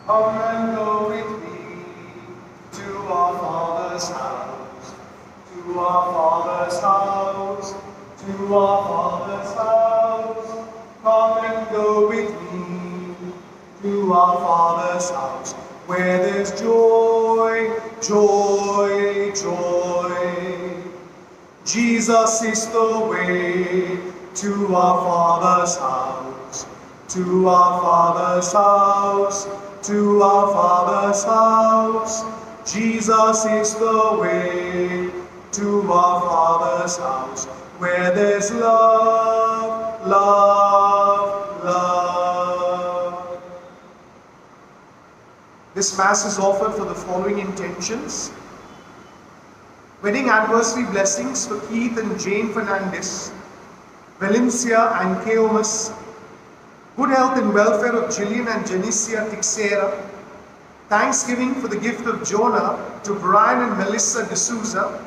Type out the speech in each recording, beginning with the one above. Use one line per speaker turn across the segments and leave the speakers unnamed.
Come and go with me to our Father's house, to our Father's house, to our Father's house. Come and go with me to our Father's house, where there's joy, joy, joy. Jesus is the way to our Father's house, to our Father's house, to our Father's house. Jesus is the way to our Father's house, where there's love, love, love. This Mass is offered for the following intentions. Wedding anniversary blessings for Keith and Jane Fernandez, Valencia and Keomas. Good health and welfare of Gillian and Janicia Tixera. Thanksgiving for the gift of Jonah to Brian and Melissa D'Souza.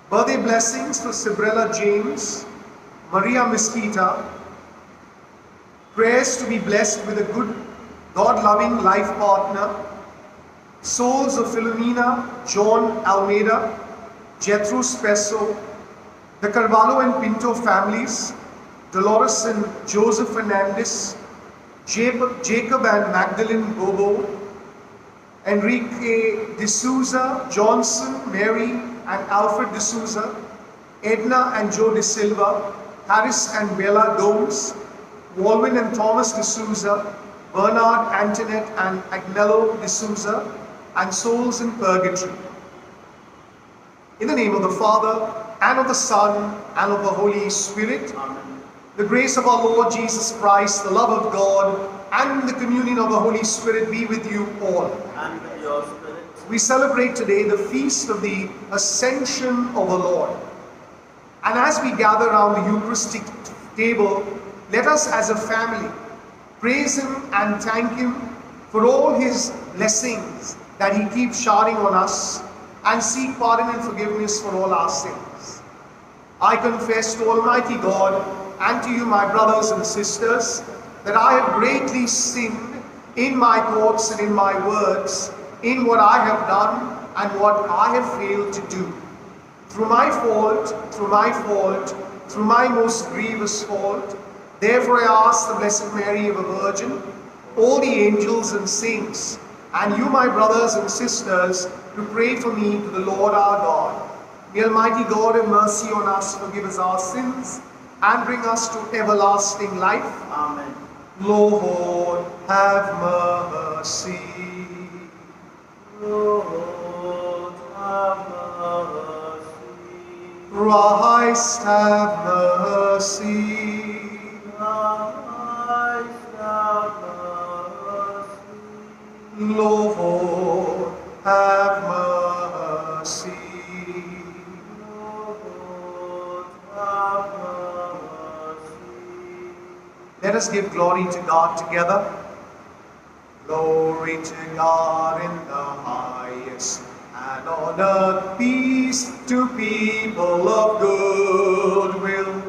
Birthday blessings for Sibrella James, Maria Mesquita. Prayers to be blessed with a good, God-loving life partner. Souls of Philomena, John Almeida, Jethro Spesso, the Carvalho and Pinto families, Dolores and Joseph Fernandez, Jacob and Magdalene Bobo, Enrique D'Souza, Johnson, Mary and Alfred D'Souza, Edna and Joe De Silva, Harris and Bella Gomes, Walwyn and Thomas D'Souza, Bernard, Antoinette and Agnello D'Souza, and souls in purgatory. In the name of the Father, and of the Son, and of the Holy Spirit. Amen. The grace of our Lord Jesus Christ, the love of God, and the communion of the Holy Spirit be with you all.
And with your spirit.
We celebrate today the feast of the Ascension of the Lord. And as we gather around the Eucharistic table, let us as a family praise Him and thank Him for all His blessings that He keeps showering on us, and seek pardon and forgiveness for all our sins. I confess to Almighty God and to you, my brothers and sisters, that I have greatly sinned in my thoughts and in my words, in what I have done and what I have failed to do. Through my fault, through my most grievous fault. Therefore I ask the Blessed Mary, ever Virgin, all the angels and saints, and you, my brothers and sisters, to pray for me to the Lord our God. May Almighty God have mercy on us, forgive us our sins, and bring us to everlasting life.
Amen.
Lord, have mercy.
Lord, have mercy.
Christ, have mercy.
Christ, have mercy.
Lord, have mercy.
Lord, have mercy.
Let us give glory to God together. Glory to God in the highest, and on earth peace to people of good will.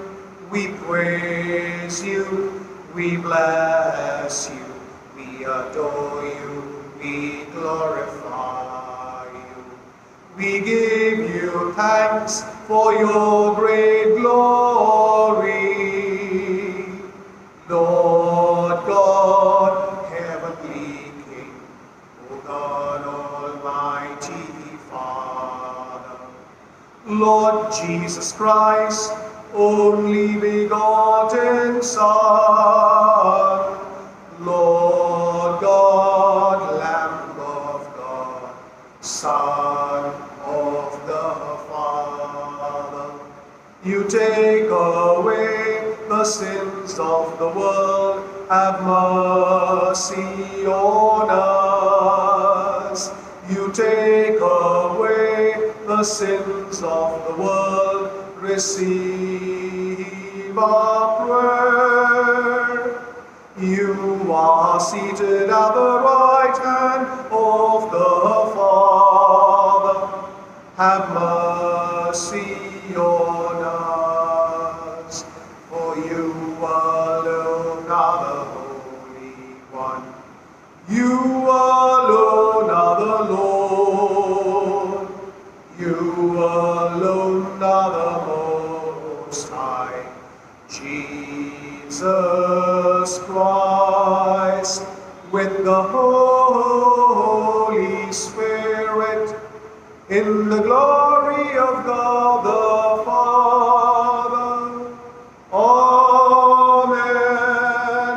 We praise you, we bless you, we adore you, we glorify you. We give you thanks for your great glory. Lord God, heavenly King, O God Almighty Father, Lord Jesus Christ, only begotten Son, Lord God, Lamb of God, Son of the Father, you take away the sins of the world, have mercy on us. You take away the sins of the world, receive our prayer. You are seated at the right hand of the Father. Have mercy on us, for you alone are the Holy One. You Jesus Christ, with the Holy Spirit, in the glory of God the Father. Amen,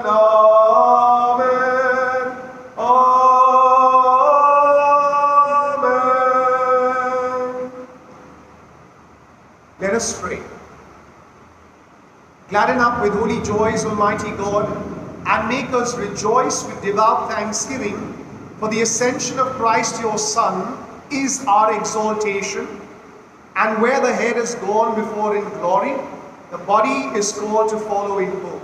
amen, amen. Let us pray. Gladden up with holy joys, Almighty God, and make us rejoice with devout thanksgiving, for the ascension of Christ your Son is our exaltation, and where the head has gone before in glory, the body is called to follow in hope.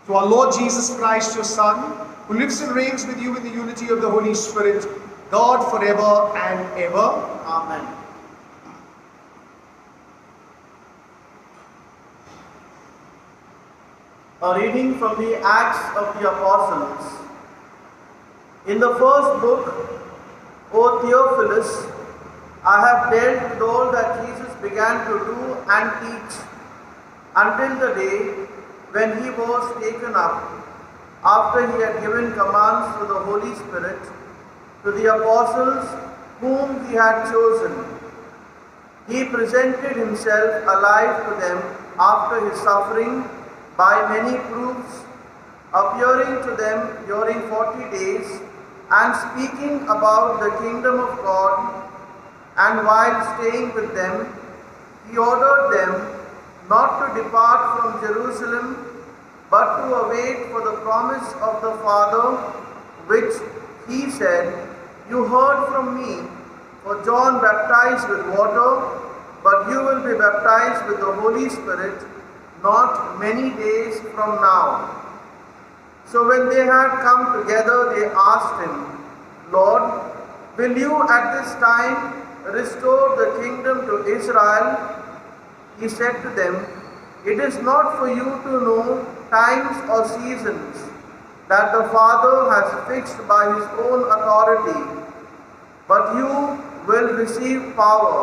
To our Lord Jesus Christ, your Son, who lives and reigns with you in the unity of the Holy Spirit, God forever and ever.
Amen. A reading from the Acts of the Apostles. In the first book, O Theophilus, I have dealt with all that Jesus began to do and teach until the day when he was taken up, after he had given commands through the Holy Spirit to the apostles whom he had chosen. He presented himself alive to them after his suffering by many proofs, appearing to them during 40 days, and speaking about the kingdom of God. And while staying with them, he ordered them not to depart from Jerusalem, but to await for the promise of the Father, which he said, "You heard from me, for John baptized with water, but you will be baptized with the Holy Spirit not many days from now." So when they had come together, they asked him, "Lord, will you at this time restore the kingdom to Israel?" He said to them, "It is not for you to know times or seasons that the Father has fixed by his own authority, but you will receive power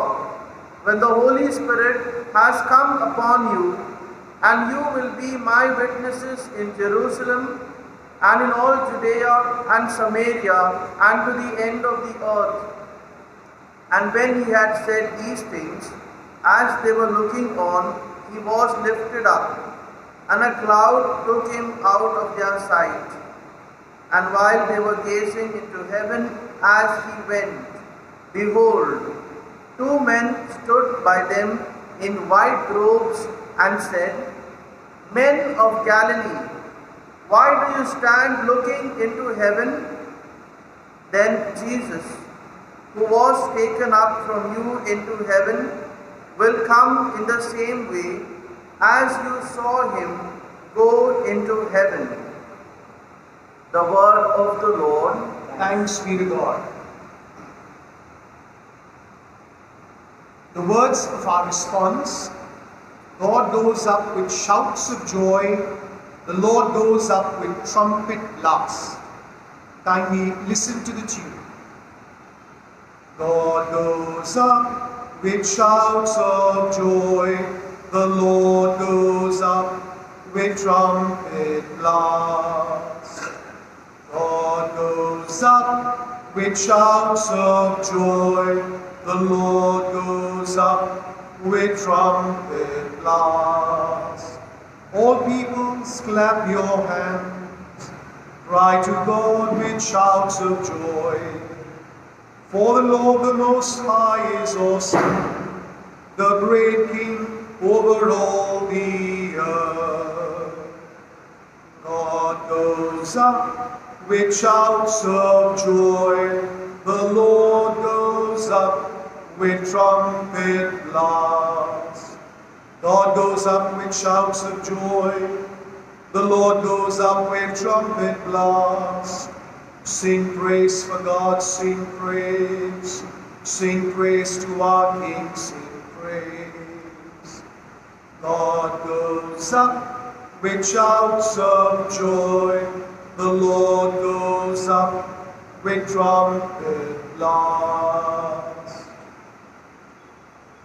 when the Holy Spirit has come upon you, and you will be my witnesses in Jerusalem and in all Judea and Samaria and to the end of the earth." And when he had said these things, as they were looking on, he was lifted up, and a cloud took him out of their sight. And while they were gazing into heaven as he went, behold, two men stood by them in white robes and said, "Men of Galilee, why do you stand looking into heaven? Then Jesus, who was taken up from you into heaven, will come in the same way as you saw him go into heaven." The word of the Lord.
Thanks be to God. The words of our response: God goes up with shouts of joy, the Lord goes up with trumpet blast. Kindly listen to the tune. God goes up with shouts of joy, the Lord goes up with trumpet blast. God goes up with shouts of joy, the Lord goes up with trumpet blast. All peoples, clap your hands, cry to God with shouts of joy. For the Lord the Most High is awesome, the great King over all the earth. God goes up with shouts of joy, the Lord goes up with trumpet blast. God goes up with shouts of joy, the Lord goes up with trumpet blast. Sing praise for God, sing praise. Sing praise to our King, sing praise. God goes up with shouts of joy, the Lord goes up with trumpet blast.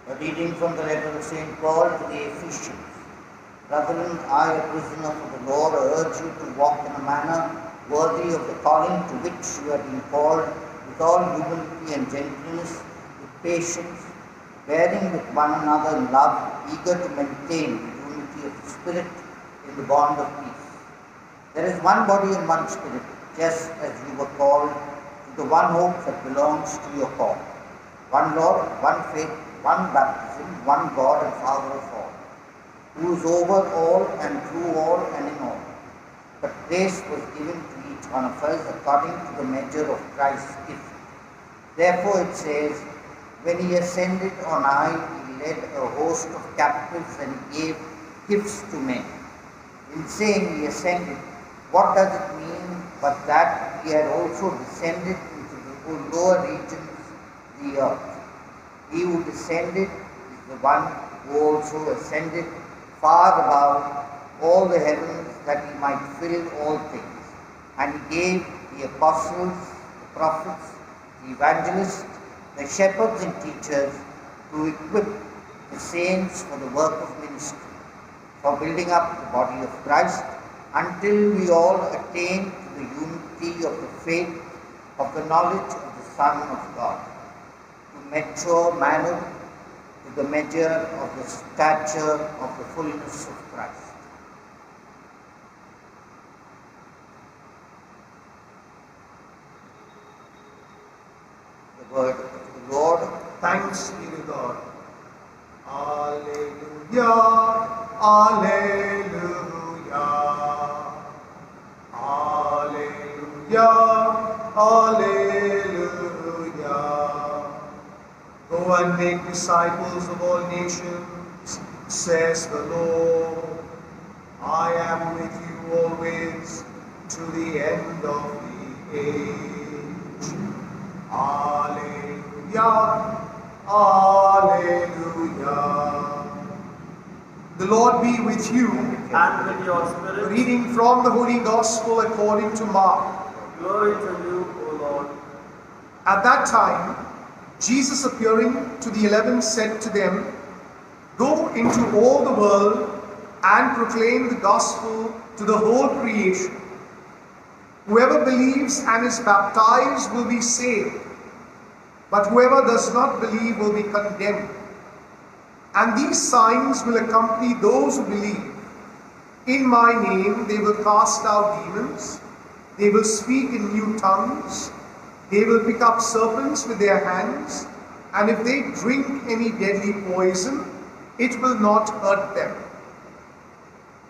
A reading from the letter of St. Paul to the Ephesians. Brethren, I, a prisoner for the Lord, urge you to walk in a manner worthy of the calling to which you have been called, with all humility and gentleness, with patience, bearing with one another in love, eager to maintain the unity of the Spirit in the bond of peace. There is one body and one Spirit, just as you were called to the one hope that belongs to your call. One Lord, one faith, one baptism, one God and Father of all, who is over all and through all and in all. But grace was given to each one of us according to the measure of Christ's gift. Therefore it says, when he ascended on high, he led a host of captives and gave gifts to men. In saying he ascended, what does it mean but that he had also descended into the lower regions of the earth? He who descended is the one who also ascended far above all the heavens that he might fill all things. And he gave the apostles, the prophets, the evangelists, the shepherds and teachers to equip the saints for the work of ministry, for building up the body of Christ, until we all attain to the unity of the faith, of the knowledge of the Son of God, to mature manhood, to the measure of the stature of the fullness of Christ. The word of the Lord.
Thanks be to God. Alleluia, alleluia, alleluia, alleluia. Go and make disciples of all nations, says the Lord. I am with you always to the end of the age. Alleluia, alleluia. The Lord be with you.
And with your spirit.
Reading from the Holy Gospel according to Mark.
Glory to you, O Lord.
At that time, Jesus appearing to the 11 said to them, Go into all the world and proclaim the gospel to the whole creation. Whoever believes and is baptized will be saved, but whoever does not believe will be condemned. And these signs will accompany those who believe. In my name they will cast out demons, they will speak in new tongues, they will pick up serpents with their hands, and if they drink any deadly poison, it will not hurt them.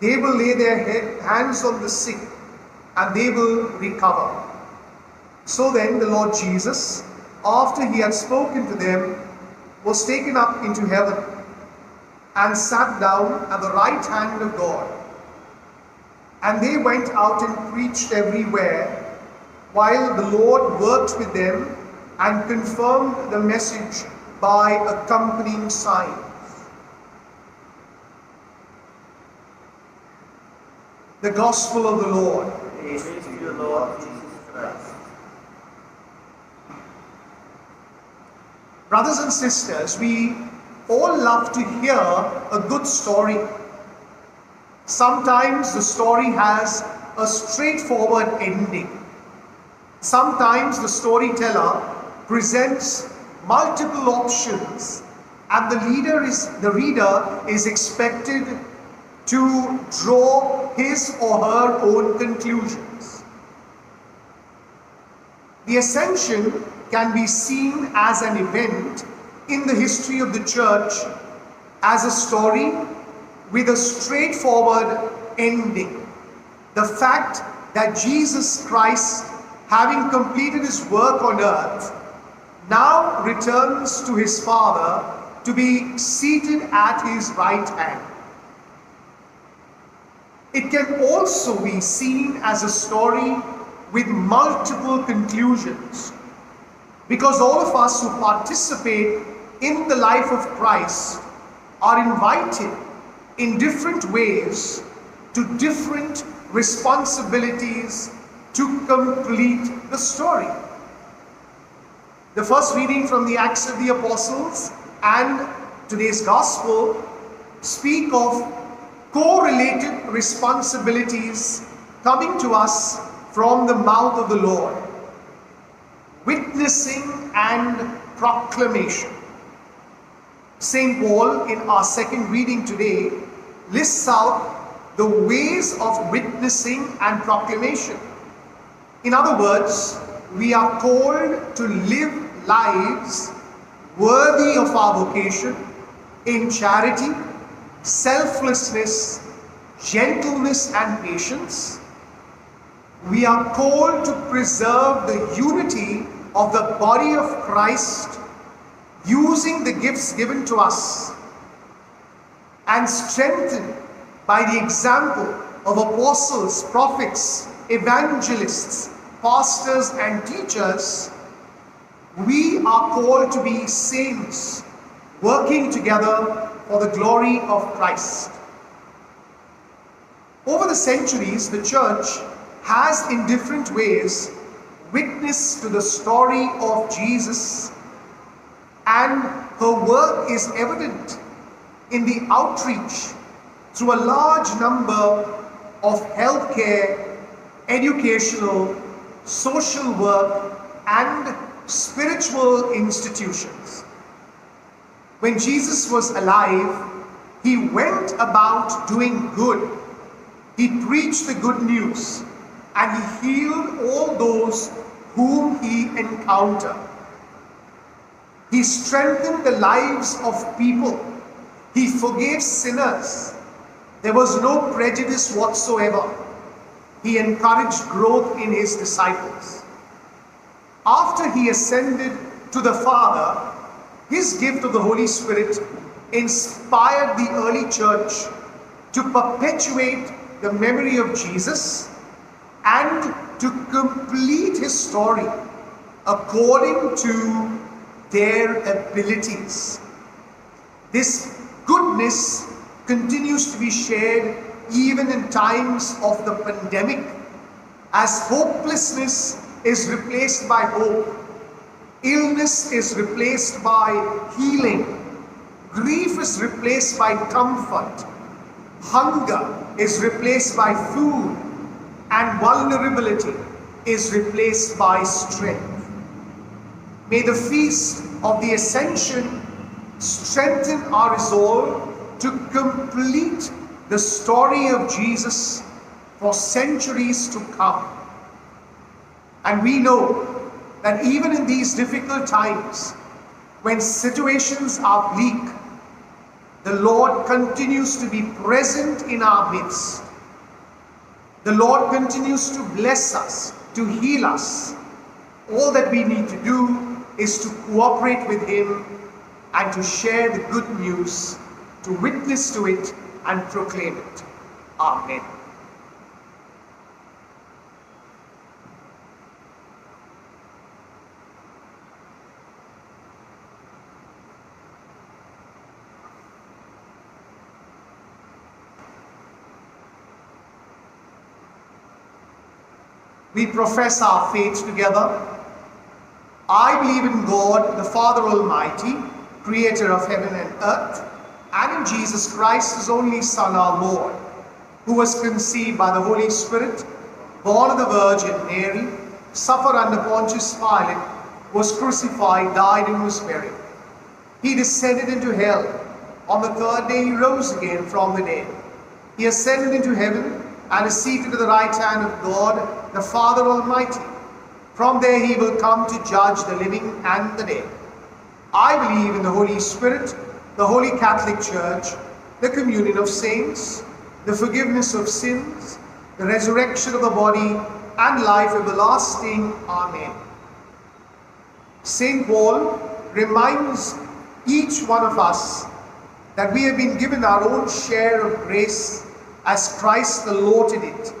They will lay their hands on the sick, and they will recover. So then the Lord Jesus, after he had spoken to them, was taken up into heaven and sat down at the right hand of God. And they went out and preached everywhere, while the Lord worked with them and confirmed the message by accompanying signs. The Gospel of the Lord.
Praise to you, Lord Jesus Christ.
Brothers and sisters, we all love to hear a good story. Sometimes the story has a straightforward ending. Sometimes the storyteller presents multiple options, and the reader is expected to draw his or her own conclusions. The Ascension can be seen as an event in the history of the church, as a story with a straightforward ending. The fact that Jesus Christ, having completed his work on earth, now returns to his Father to be seated at his right hand. It can also be seen as a story with multiple conclusions, because all of us who participate in the life of Christ are invited in different ways to different responsibilities to complete the story. The first reading from the Acts of the Apostles and today's Gospel speak of correlated responsibilities coming to us from the mouth of the Lord: witnessing and proclamation. St. Paul, in our second reading today, lists out the ways of witnessing and proclamation. In other words, we are called to live lives worthy of our vocation in charity, selflessness, gentleness, and patience. We are called to preserve the unity of the body of Christ, using the gifts given to us, and strengthened by the example of apostles, prophets, evangelists, pastors, and teachers. We are called to be saints, working together for the glory of Christ. Over the centuries, the Church has in different ways witnessed to the story of Jesus, and her work is evident in the outreach through a large number of healthcare, educational, social work, and spiritual institutions. When Jesus was alive, he went about doing good. He preached the good news, and he healed all those whom he encountered. He strengthened the lives of people. He forgave sinners. There was no prejudice whatsoever. He encouraged growth in his disciples. After he ascended to the Father, his gift of the Holy Spirit inspired the early church to perpetuate the memory of Jesus and to complete his story according to their abilities. This goodness continues to be shared even in times of the pandemic, as hopelessness is replaced by hope, illness is replaced by healing, grief is replaced by comfort, hunger is replaced by food, and vulnerability is replaced by strength. May the feast of the Ascension strengthen our resolve to complete the story of Jesus for centuries to come. And we know that even in these difficult times, when situations are bleak, the Lord continues to be present in our midst. The Lord continues to bless us, to heal us. All that we need to do is to cooperate with Him and to share the good news, to witness to it and proclaim it. Amen. We profess our faith together. I believe in God, the Father Almighty, creator of heaven and earth, and in Jesus Christ, his only Son, our Lord, who was conceived by the Holy Spirit, born of the Virgin Mary, suffered under Pontius Pilate, was crucified, died, and was buried. He descended into hell. On the third day he rose again from the dead. He ascended into heaven and is seated at the right hand of God, the Father Almighty. From there he will come to judge the living and the dead. I believe in the Holy Spirit, the Holy Catholic Church, the communion of saints, the forgiveness of sins, the resurrection of the body, and life everlasting. Amen. St. Paul reminds each one of us that we have been given our own share of grace as Christ allotted it.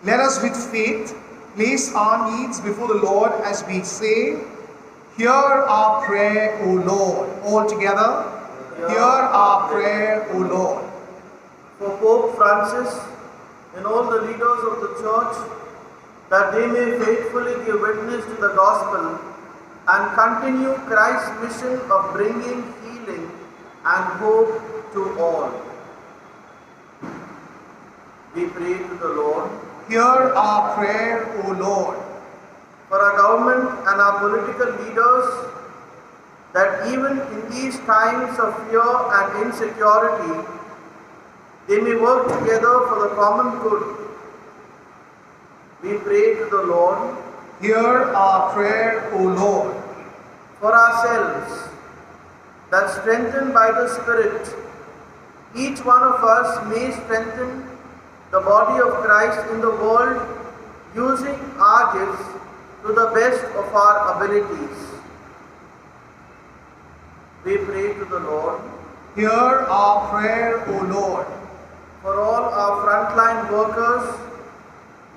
Let us with faith place our needs before the Lord as we say, "Hear our prayer, O Lord." All together, hear our prayer, O Lord.
For Pope Francis and all the leaders of the Church, that they may faithfully give witness to the gospel and continue Christ's mission of bringing healing and hope to all. We pray to the Lord.
Hear our prayer, O Lord.
For our government and our political leaders, that even in these times of fear and insecurity, they may work together for the common good. We pray to the Lord.
Hear our prayer, O Lord.
For ourselves, that strengthened by the Spirit, each one of us may strengthen the body of Christ in the world using our gifts to the best of our abilities. We pray to the Lord.
Hear our prayer, O Lord.
For all our frontline workers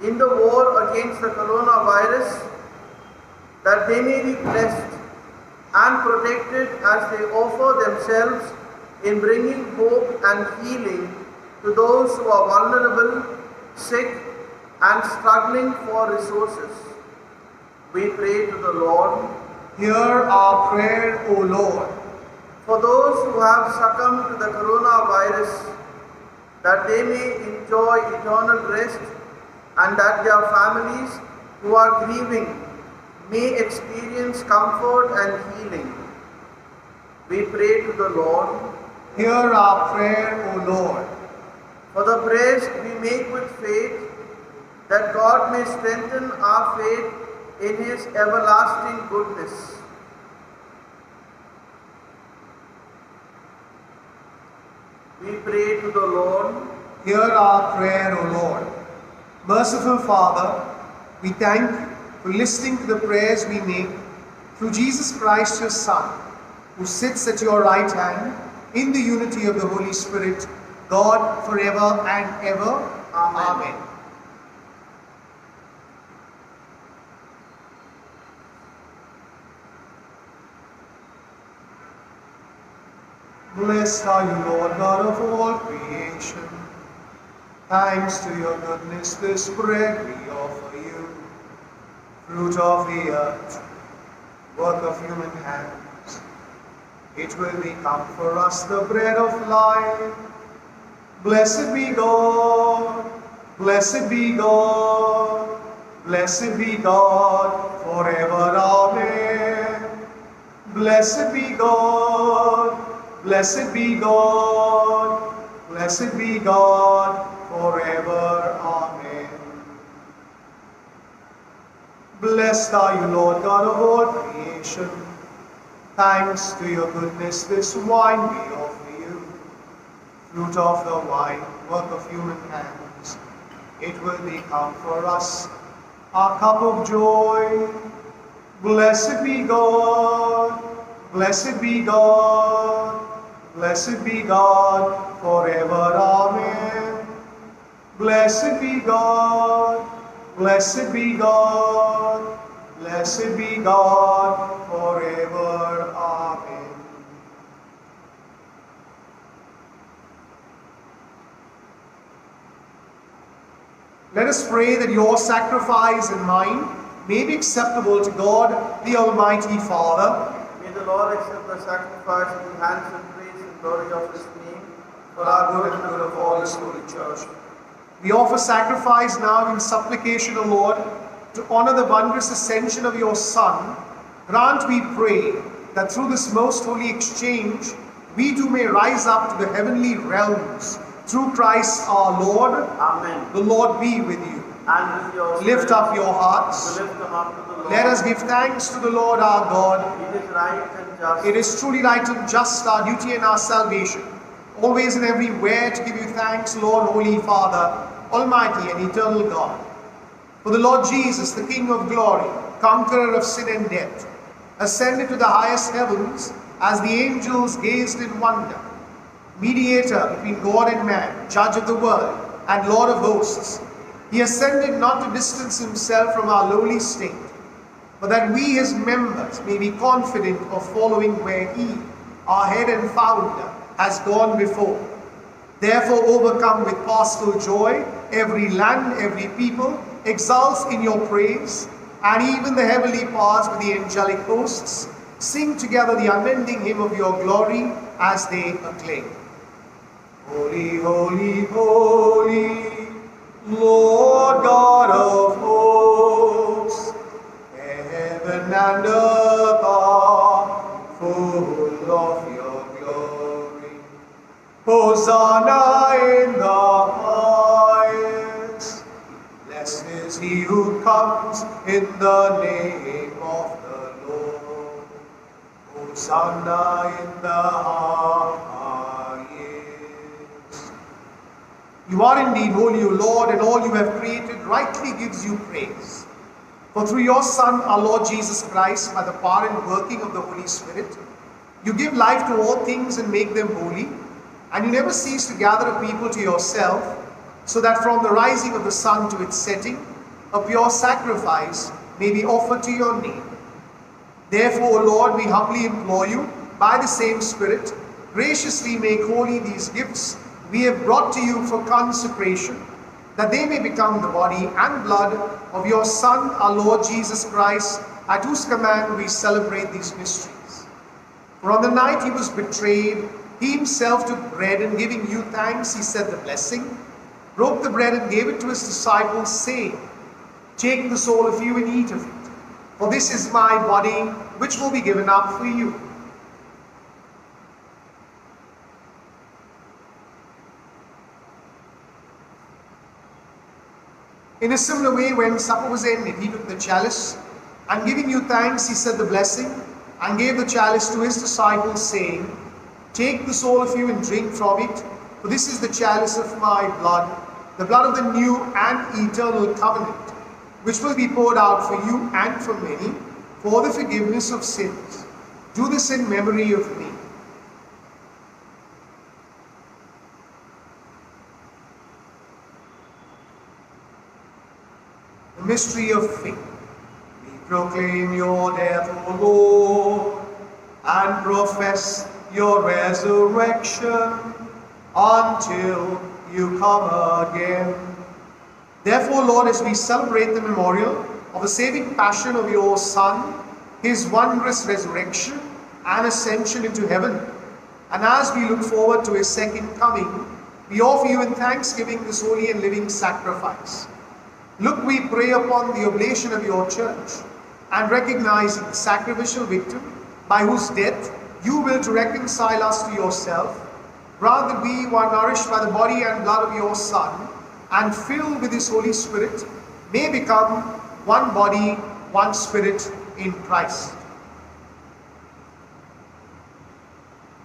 in the war against the coronavirus, that they may be blessed and protected as they offer themselves in bringing hope and healing to those who are vulnerable, sick, and struggling for resources. We pray to the Lord.
Hear our prayer, O Lord.
For those who have succumbed to the coronavirus, that they may enjoy eternal rest and that their families who are grieving may experience comfort and healing. We pray to the Lord.
Hear our prayer, O Lord.
For the prayers we make with faith, that God may strengthen our faith in His everlasting goodness. We pray to the Lord.
Hear our prayer, O Lord. Merciful Father, we thank you for listening to the prayers we make through Jesus Christ, your Son, who sits at your right hand in the unity of the Holy Spirit, God forever and ever. Amen. Blessed are you, Lord God of all creation. Thanks to your goodness, this bread we offer you, fruit of the earth, work of human hands. It will become for us the bread of life. Blessed be God, blessed be God, blessed be God forever. Amen. Blessed be God, blessed be God, blessed be God forever. Amen. Blessed are you, Lord God of all creation. Thanks to your goodness, this wine we offer you, fruit of the vine, work of human hands. It will become for us our cup of joy. Blessed be God, blessed be God, blessed be God forever. Amen. Blessed be God, blessed be God, blessed be God forever. Amen. Let us pray that your sacrifice and mine may be acceptable to God, the Almighty Father.
May the Lord accept the sacrifice in the hands and praise and glory of His name, for our good and good of all His holy church.
We offer sacrifice now in supplication, O Lord, to honor the wondrous ascension of your Son. Grant, we pray, that through this most holy exchange, we too may rise up to the heavenly realms, through Christ our Lord.
Amen.
The Lord be with you.
And with your
Lift up your hearts.
to lift them up to the Lord.
Let us give thanks to the Lord our God.
It is right and just.
It is truly right and just, our duty and our salvation, always and everywhere to give you thanks, Lord, Holy Father, Almighty and eternal God. For the Lord Jesus, the King of glory, conqueror of sin and death, ascended to the highest heavens as the angels gazed in wonder, mediator between God and man, judge of the world and Lord of hosts. He ascended not to distance himself from our lowly state, but that we, his members, may be confident of following where he, our head and founder, has gone before. Therefore, overcome with paschal joy, every land, every people exults in your praise, and even the heavenly powers with the angelic hosts sing together the unending hymn of your glory as they acclaim. Holy, holy, holy, Lord God of hosts, heaven and earth are full of your glory. Hosanna in the highest. Blessed is he who comes in the name of the Lord. Hosanna in the highest. You are indeed holy, O Lord, and all you have created rightly gives you praise. For through your Son, our Lord Jesus Christ, by the power and working of the Holy Spirit, you give life to all things and make them holy, and you never cease to gather a people to yourself, so that from the rising of the sun to its setting, a pure sacrifice may be offered to your name. Therefore, O Lord, we humbly implore you, by the same Spirit, graciously make holy these gifts we have brought to you for consecration, that they may become the body and blood of your Son, our Lord Jesus Christ, at whose command we celebrate these mysteries. For on the night he was betrayed, he himself took bread, and giving you thanks, he said the blessing, broke the bread and gave it to his disciples, saying, "Take this, all of you, and eat of it. For this is my body, which will be given up for you." In a similar way, when supper was ended, he took the chalice, and giving you thanks, he said the blessing, and gave the chalice to his disciples, saying, "Take this, all of you, and drink from it. For this is the chalice of my blood, the blood of the new and eternal covenant, which will be poured out for you and for many, for the forgiveness of sins. Do this in memory of me." The mystery of faith. We proclaim your death, O Lord, and profess your resurrection until you come again. Therefore, Lord, as we celebrate the memorial of the saving passion of your Son, his wondrous resurrection and ascension into heaven, and as we look forward to his second coming, we offer you in thanksgiving this holy and living sacrifice. Look, we pray, upon the oblation of your church, and recognizing the sacrificial victim by whose death you will to reconcile us to yourself, grant that we, who are nourished by the body and blood of your Son, and filled with his Holy Spirit, may become one body, one spirit in Christ.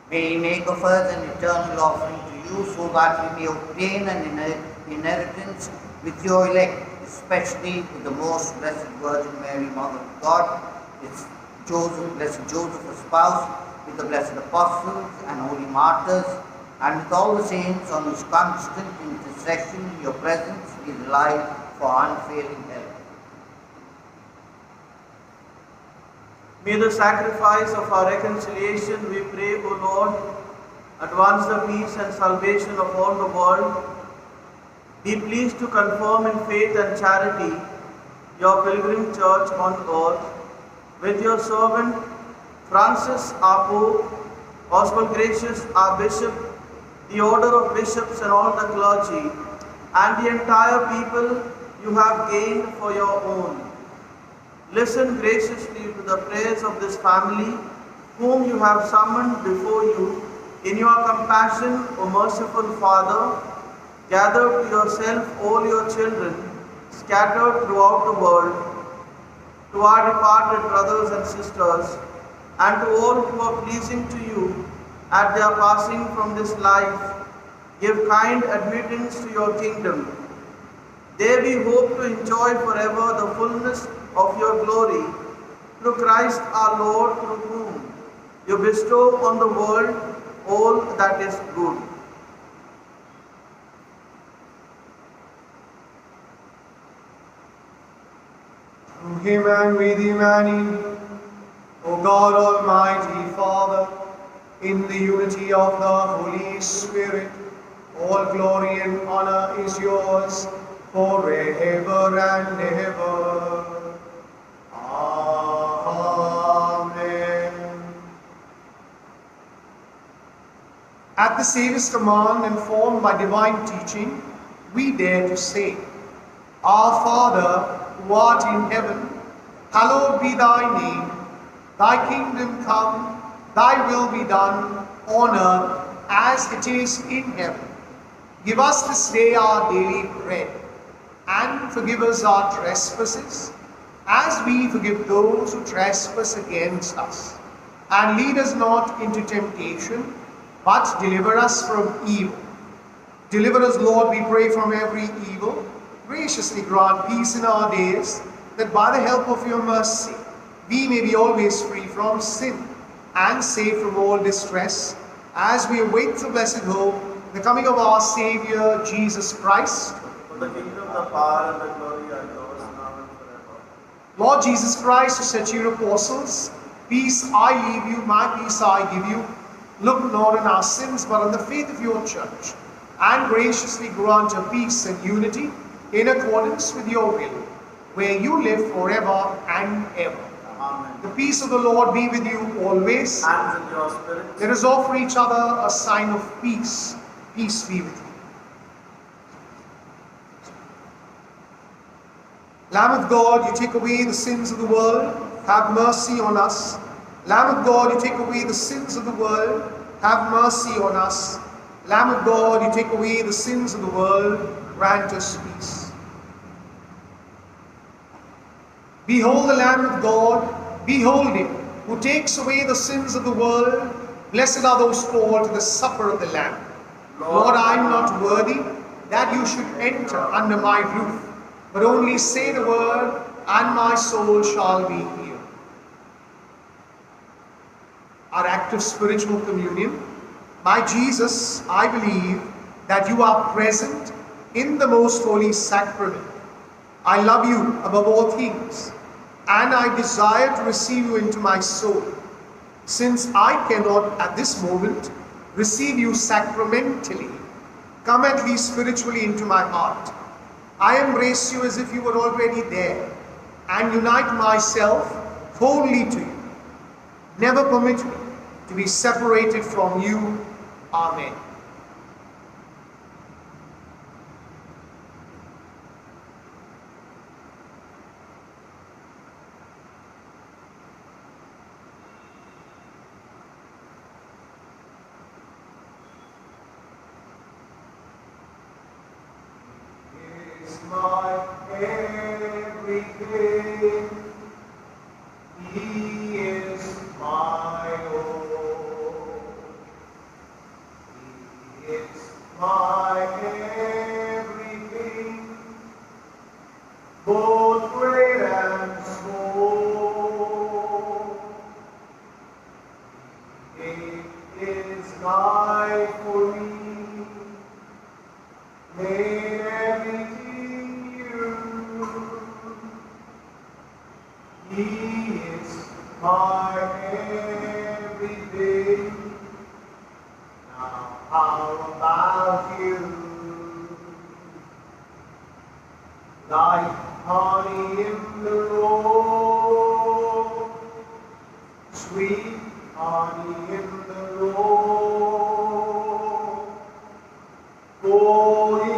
May he make of us an eternal offering to you, so that we may obtain an inheritance with your elect, especially with the most blessed Virgin Mary, Mother of God, with blessed Joseph, her spouse, with the blessed apostles and holy martyrs, and with all the saints on whose constant intercession in your presence we rely for unfailing help.
May the sacrifice of our reconciliation, we pray, O Lord, advance the peace and salvation of all the world. Be pleased to confirm in faith and charity your pilgrim church on earth, with your servant Francis our Pope, Oswald Gracious our Bishop, the order of bishops and all the clergy, and the entire people you have gained for your own. Listen graciously to the prayers of this family, whom you have summoned before you. In your compassion, O merciful Father, gather to yourself all your children scattered throughout the world, to our departed brothers and sisters, and to all who are pleasing to you at their passing from this life. Give kind admittance to your kingdom. There we hope to enjoy forever the fullness of your glory, through Christ our Lord, through whom you bestow on the world all that is good.
Through him and with him and in him, O God Almighty Father, in the unity of the Holy Spirit, all glory and honor is yours forever and ever. Amen. At the Saviour's command and formed by divine teaching, we dare to say, Our Father, who art in heaven, hallowed be thy name. Thy kingdom come, thy will be done on earth as it is in heaven. Give us this day our daily bread, and forgive us our trespasses, as we forgive those who trespass against us. And lead us not into temptation, but deliver us from evil. Deliver us, Lord, we pray, from every evil. Graciously grant peace in our days, that by the help of your mercy, we may be always free from sin and safe from all distress, as we await the blessed hope, the coming of our Savior, Jesus Christ.
For the kingdom, the power, and the glory are yours, now and forever.
Lord Jesus Christ, who said to your apostles, peace I leave you, my peace I give you. Look not on our sins, but on the faith of your church, and graciously grant her peace and unity in accordance with your will, where you live forever and ever.
Amen.
The peace of the Lord be with you always.
And with your spirit.
Let us offer each other a sign of peace. Peace be with you. Lamb of God, you take away the sins of the world, have mercy on us. Lamb of God, you take away the sins of the world, have mercy on us. Lamb of God, you take away the sins of the world, grant us peace. Behold the Lamb of God, behold him, who takes away the sins of the world. Blessed are those called to the supper of the Lamb. Lord, I am not worthy that you should enter under my roof, but only say the word, and my soul shall be healed. Our act of spiritual communion. My Jesus, I believe that you are present in the most holy sacrament. I love you above all things, and I desire to receive you into my soul. Since I cannot at this moment receive you sacramentally, come at least spiritually into my heart. I embrace you as if you were already there, and unite myself wholly to you. Never permit me to be separated from you. Amen. Is my everything. He is my all. He is my everything, both great and small. It is life for me, made everything new. He is my everything. Now how about you? Like honey in the road, sweet honey in the road. For he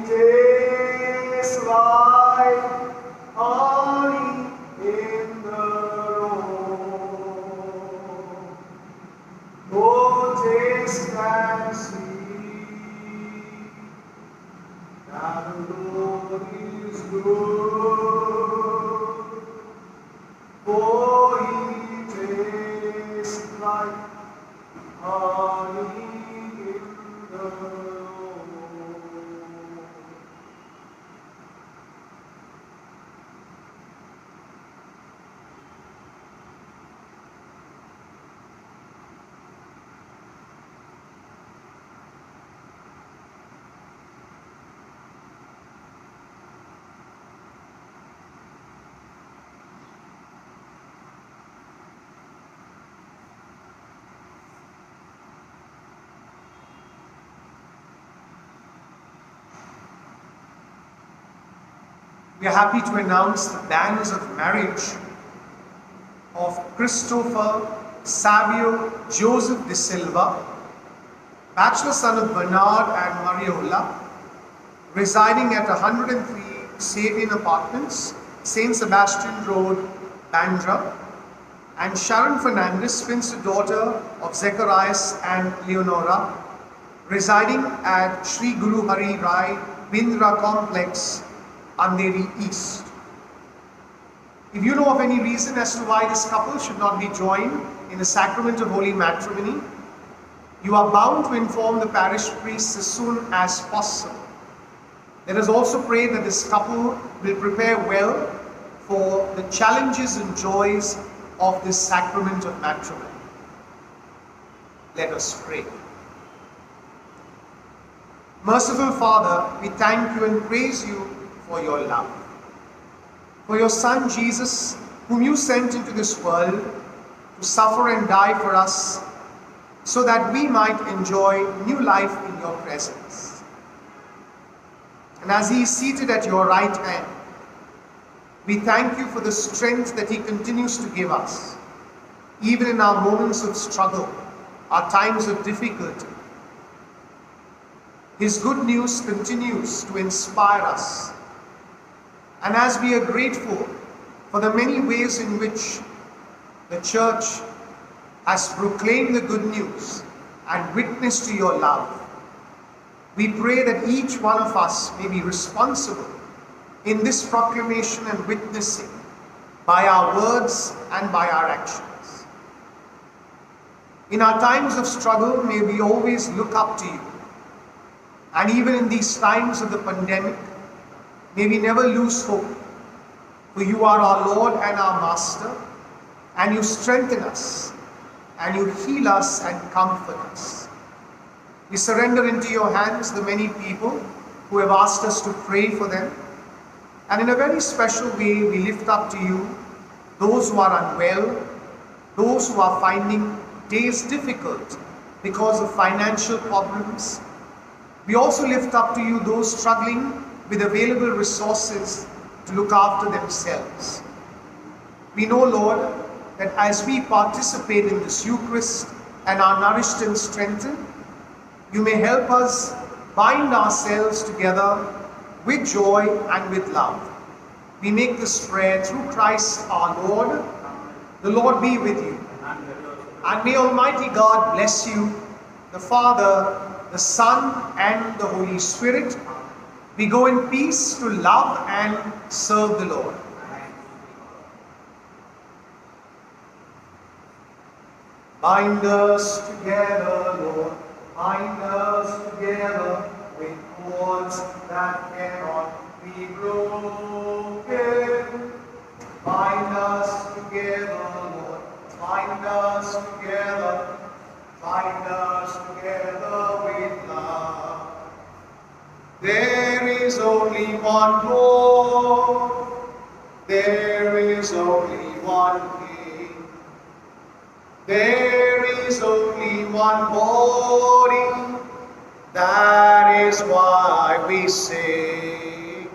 tastes like honey in the road. Oh, taste and see that the Lord is good. For he tastes like honey in the road. We are happy to announce the banners of marriage of Christopher Savio Joseph de Silva, bachelor son of Bernard and Mariola, residing at 103 Sabian Apartments, St. Sebastian Road, Bandra, and Sharon Fernandez, spinster daughter of Zacharias and Leonora, residing at Sri Guru Hari Rai Bindra Complex, Andheri East. If you know of any reason as to why this couple should not be joined in the sacrament of holy matrimony, you are bound to inform the parish priest as soon as possible. Let us also pray that this couple will prepare well for the challenges and joys of this sacrament of matrimony. Let us pray. Merciful Father, we thank you and praise you for your love. For your Son Jesus, whom you sent into this world to suffer and die for us, so that we might enjoy new life in your presence. And as he is seated at your right hand, we thank you for the strength that he continues to give us, even in our moments of struggle, our times of difficulty. His good news continues to inspire us. And as we are grateful for the many ways in which the Church has proclaimed the good news and witnessed to your love, we pray that each one of us may be responsible in this proclamation and witnessing by our words and by our actions. In our times of struggle, may we always look up to you. And even in these times of the pandemic, may we never lose hope. For you are our Lord and our Master, and you strengthen us, and you heal us and comfort us. We surrender into your hands the many people who have asked us to pray for them. And in a very special way, we lift up to you those who are unwell, those who are finding days difficult because of financial problems. We also lift up to you those struggling with available resources to look after themselves. We know, Lord, that as we participate in this Eucharist and are nourished and strengthened, you may help us bind ourselves together with joy and with love. We make this prayer through Christ our Lord. The Lord be with you. And may Almighty God bless you, the Father, the Son, and the Holy Spirit. We go in peace to love and serve the Lord. Bind us together, Lord. Bind us together with cords that cannot be broken. Bind us together, Lord. Bind us together. Bind us together with love. There is only one Lord. There is only one King. There is only one body. That is why we sing.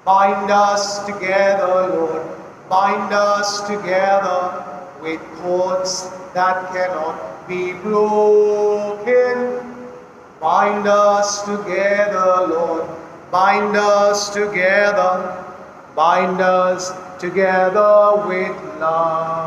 Bind us together, Lord. Bind us together with cords that cannot be broken. Bind us together, Lord. Bind us together. Bind us together with love.